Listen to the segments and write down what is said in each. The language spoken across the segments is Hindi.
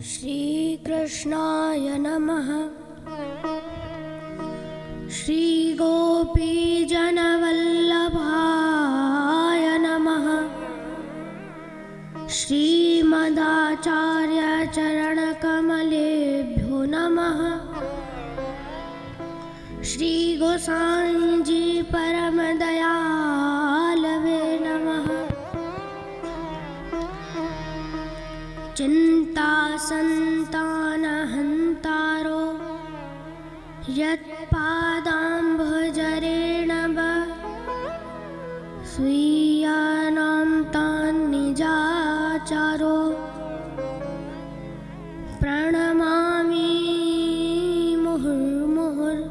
श्रीकृष्णाय नमः। श्रीगोपीजनवल्लभाय नमः। श्रीमदाचार्यचरणकमलेभ्यो नमः। श्रीगोसाईजी परमदयालवे नमः। चिन्तासन्तानहन्तारो यत्पादाम्भोजरेण स्वीयानां तान्निजाचारो प्रणमामि मुहुर्मुहुर्।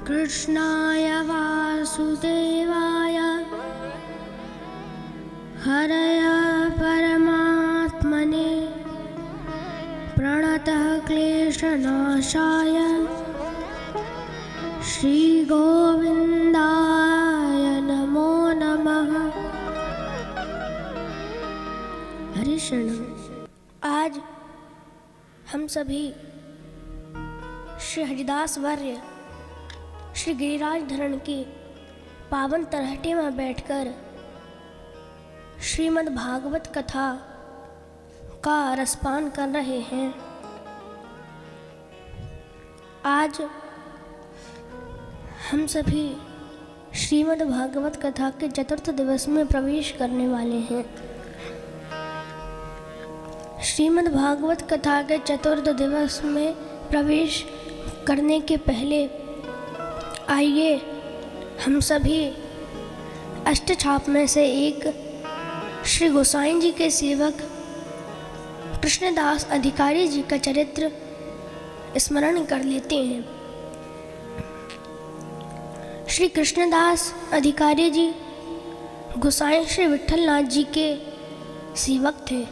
कृष्णाय वासुदेवाय हरय परमात्मने प्रणतः क्लेशनाशाय श्रीगोविन्दाय नमो नमः। हरिशरण। आज हम सभी श्री हरिदास वर्य श्री गिरिराज धरण की पावन तरहटे में बैठकर श्रीमद् भागवत कथा का रसपान कर रहे हैं। आज हम सभी श्रीमद् भागवत कथा के चतुर्थ दिवस में प्रवेश करने वाले हैं। श्रीमद् भागवत कथा के चतुर्थ दिवस में प्रवेश करने के पहले आइए हम सभी अष्टछाप में से एक श्री गोसाई जी के सेवक कृष्णदास अधिकारी जी का चरित्र स्मरण कर लेते हैं। श्री कृष्णदास अधिकारी जी गोसाई श्री विठलनाथ जी के सेवक थे।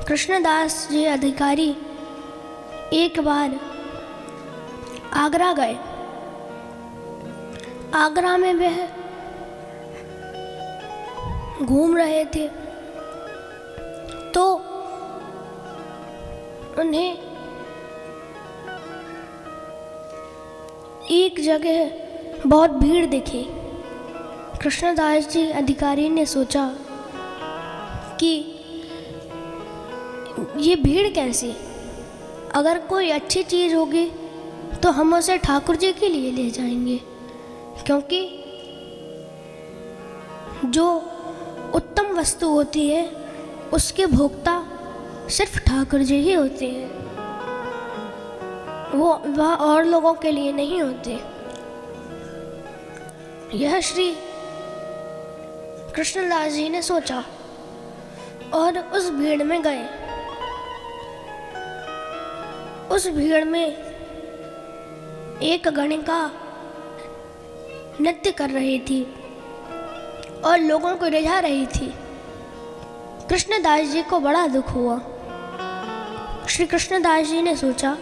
कृष्णदास जी अधिकारी एक बार आगरा गए। आगरा में वह घूम रहे थे तो उन्हें एक जगह बहुत भीड़ दिखी। कृष्णदास जी अधिकारी ने सोचा कि ये भीड़ कैसी, अगर कोई अच्छी चीज़ होगी तो हम उसे ठाकुर जी के लिए ले जाएंगे, क्योंकि जो उत्तम वस्तु होती है उसके भोक्ता सिर्फ ठाकुर जी ही होते हैं, वह और लोगों के लिए नहीं होते। यह श्री कृष्णदास जी ने सोचा और उस भीड़ में गए। उस भीड़ में एक गणिका नृत्य कर रही थी और लोगों को रिझा रही थी। कृष्णदास जी को बड़ा दुख हुआ। श्री कृष्णदास जी ने सोचा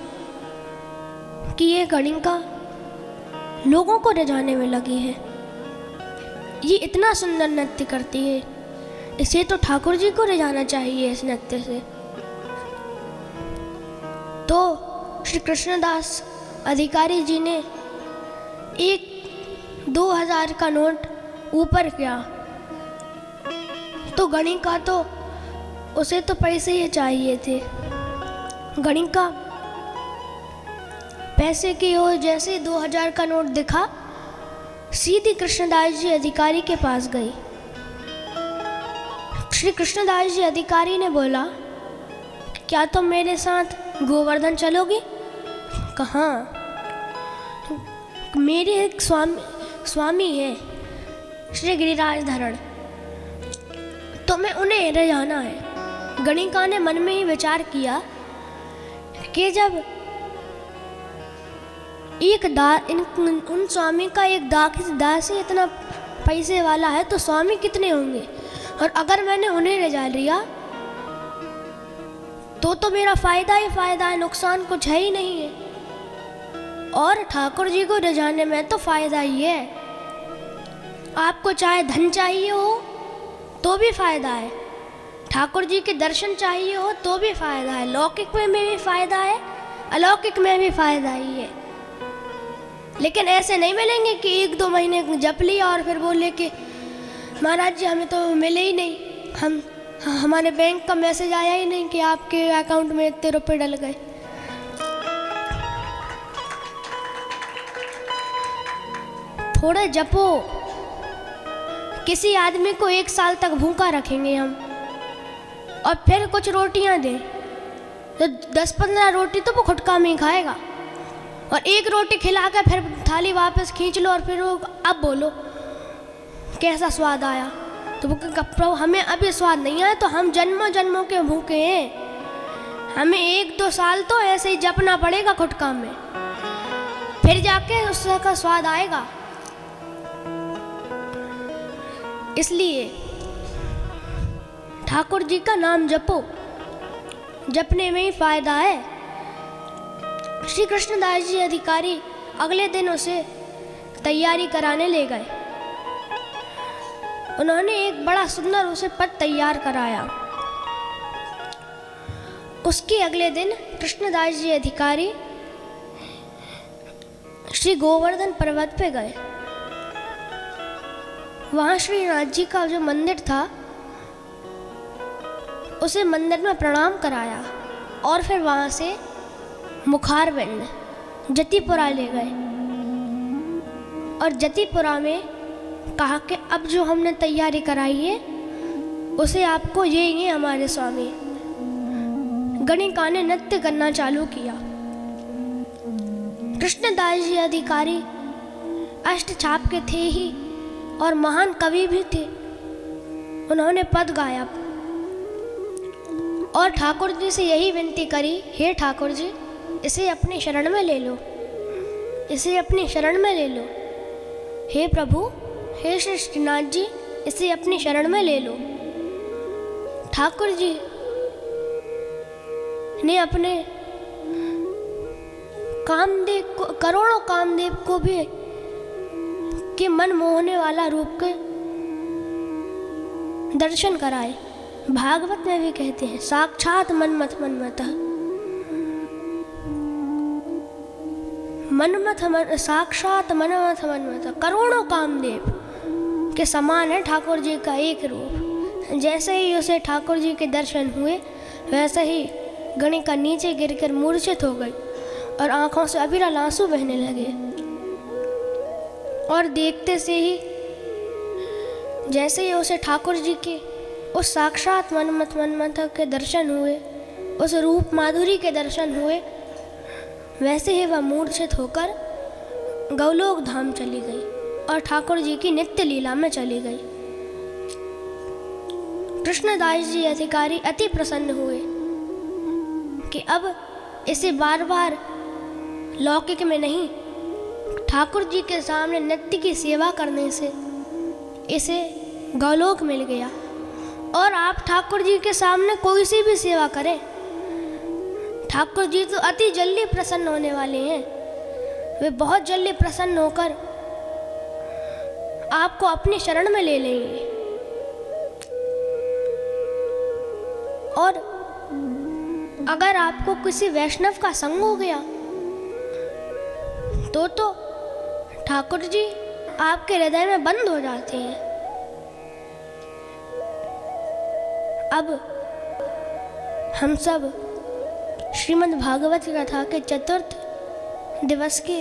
कि ये गणिका लोगों को रिझाने में लगी है, ये इतना सुंदर नृत्य करती है, इसे तो ठाकुर जी को रिझाना चाहिए इस नृत्य से। तो श्री कृष्णदास अधिकारी जी ने एक 2000 का नोट ऊपर किया तो गणिका तो उसे तो पैसे ही चाहिए थे। गणिका पैसे की ओर जैसे 2000 का नोट दिखा, सीधी कृष्णदास जी अधिकारी के पास गई। श्री कृष्णदास जी अधिकारी ने बोला, क्या तुम मेरे साथ गोवर्धन चलोगी? कहाँ? मेरे एक स्वामी है श्री गिरिराज धरण, तो मैं उन्हें ले जाना है। गणिका ने मन में ही विचार किया कि जब उन स्वामी का एक दास ही इतना पैसे वाला है तो स्वामी कितने होंगे, और अगर मैंने उन्हें ले जा लिया तो मेरा फायदा ही फायदा है, नुकसान कुछ है ही नहीं है। और ठाकुर जी को रिझाने में तो फायदा ही है। आपको चाहे धन चाहिए हो तो भी फायदा है, ठाकुर जी के दर्शन चाहिए हो तो भी फायदा है, लौकिक में भी फायदा है, अलौकिक में भी फायदा ही है। लेकिन ऐसे नहीं मिलेंगे कि 1-2 महीने जप लिया और फिर बोले कि महाराज जी हमें तो मिले ही नहीं, हमारे बैंक का मैसेज आया ही नहीं कि आपके अकाउंट में इतने रुपए डल गए। थोड़े जपो। किसी आदमी को 1 साल तक भूखा रखेंगे हम और फिर कुछ रोटियां दें तो 10-15 रोटी तो वो खुटका में ही खाएगा, और 1 रोटी खिला कर फिर थाली वापस खींच लो और फिर वो अब बोलो कैसा स्वाद आया। तो वो प्रभु हमें अभी स्वाद नहीं आया, तो हम जन्मों जन्मों के भूखे हैं, हमें 1-2 साल तो ऐसे ही जपना पड़ेगा खुटका में, फिर जाके उसका स्वाद आएगा। इसलिए ठाकुर जी का नाम जपो, जपने में ही फायदा है। श्री कृष्णदास जी अधिकारी अगले दिन उसे तैयारी कराने ले गए। उन्होंने एक बड़ा सुंदर उसे पद तैयार कराया। उसके अगले दिन कृष्णदास जी अधिकारी श्री गोवर्धन पर्वत पे गए। वहां श्रीनाथ जी का जो मंदिर था उसे मंदिर में प्रणाम कराया और फिर वहां से मुखारबिंद जतिपुरा ले गए और जतिपुरा में कहा कि अब जो हमने तैयारी कराई है उसे आपको ये हमारे स्वामी गणिका ने नृत्य करना चालू किया। कृष्णदास जी अधिकारी अष्टछाप के थे ही और महान कवि भी थे। उन्होंने पद गाया और ठाकुर जी से यही विनती करी, हे ठाकुर जी इसे अपनी शरण में ले लो, इसे अपनी शरण में ले लो। हे प्रभु, हे श्री श्रीनाथ जी इसे अपनी शरण में ले लो। ठाकुर जी ने अपने कामदेव को, करोड़ों कामदेव को भी के मन मोहने वाला रूप के दर्शन कराए। भागवत में भी कहते हैं साक्षात मनमथ मनमतः, मनमथ मन, साक्षात मनमथ मनमतः, करोड़ों कामदेव के समान है ठाकुर जी का एक रूप। जैसे ही उसे ठाकुर जी के दर्शन हुए वैसे ही गणिका नीचे गिरकर मूर्छित हो गई और आंखों से अविरल आंसू बहने लगे। और देखते से ही जैसे ही उसे ठाकुर जी के उस साक्षात मनमथ मनमथ के दर्शन हुए, उस रूप माधुरी के दर्शन हुए, वैसे ही वह मूर्छित होकर गौलोक धाम चली गई और ठाकुर जी की नित्य लीला में चली गई। कृष्णदास जी अधिकारी अति प्रसन्न हुए कि अब इसे बार बार लौकिक में नहीं, ठाकुर जी के सामने नित्य की सेवा करने से इसे गौलोक मिल गया। और आप ठाकुर जी के सामने कोई सी भी सेवा करें, ठाकुर जी तो अति जल्दी प्रसन्न होने वाले हैं। वे बहुत जल्दी प्रसन्न होकर आपको अपनी शरण में ले लेंगे। और अगर आपको किसी वैष्णव का संग हो गया तो ठाकुर जी आपके हृदय में बंद हो जाते हैं। अब हम सब श्रीमद् भागवत कथा के चतुर्थ दिवस के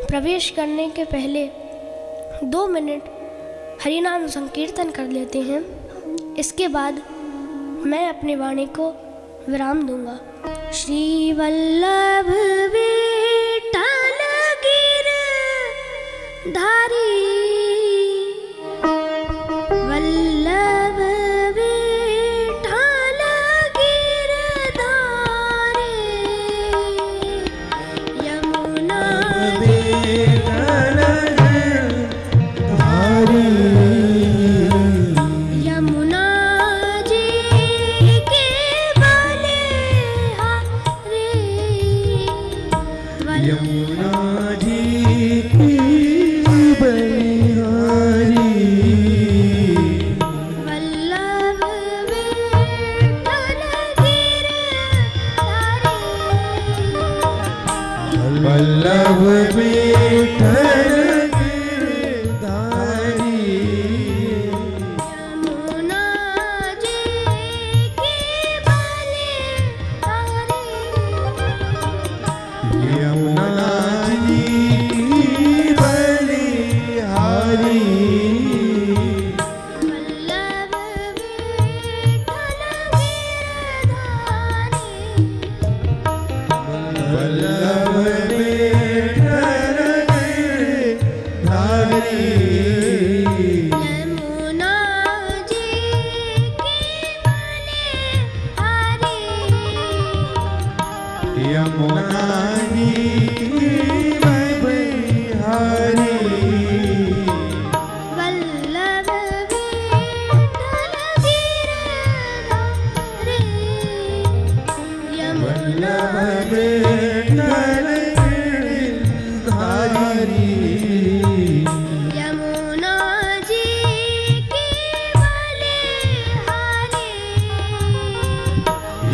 प्रवेश करने के पहले 2 मिनट हरिनाम संकीर्तन कर लेते हैं। इसके बाद मैं अपनी वाणी को विराम दूंगा। श्री वल्लभ विठ्ठल गिरधारी, वल्लभ विठ्ठल गिरधारी, यमुना यमुना जी के बलिहारी, यमुना जी की बलिहारी।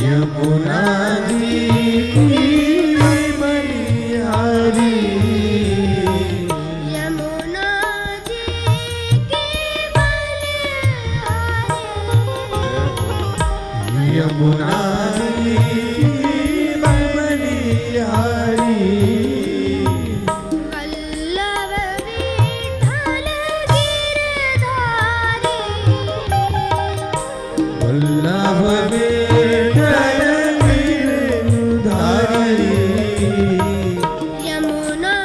यमुना जी की बलिहारी, यमुना जी की बलिहारी, यमुना जी की बलिहारी, वल्लभ विठ्ठल गिरधारी, वल्लभ विठ्ठल गिरधारी, यमुना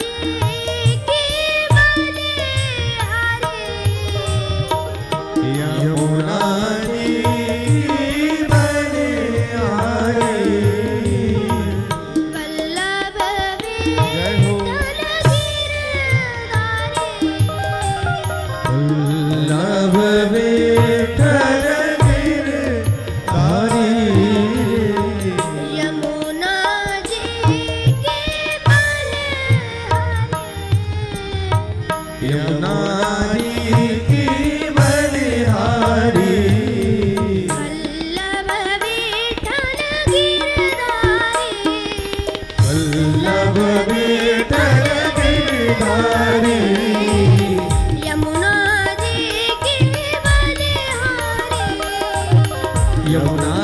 जी की बलिहारी, यमुना जी की बलिहारी, वल्लभ जय हो। विठ्ठल गिरधारी, यमुना जी की बलिहारी, वल्लभ विठ्ठल गिरधारी, वल्लभ विठ्ठल गिरधारी, यमुना जी की बलिहारी, यमुना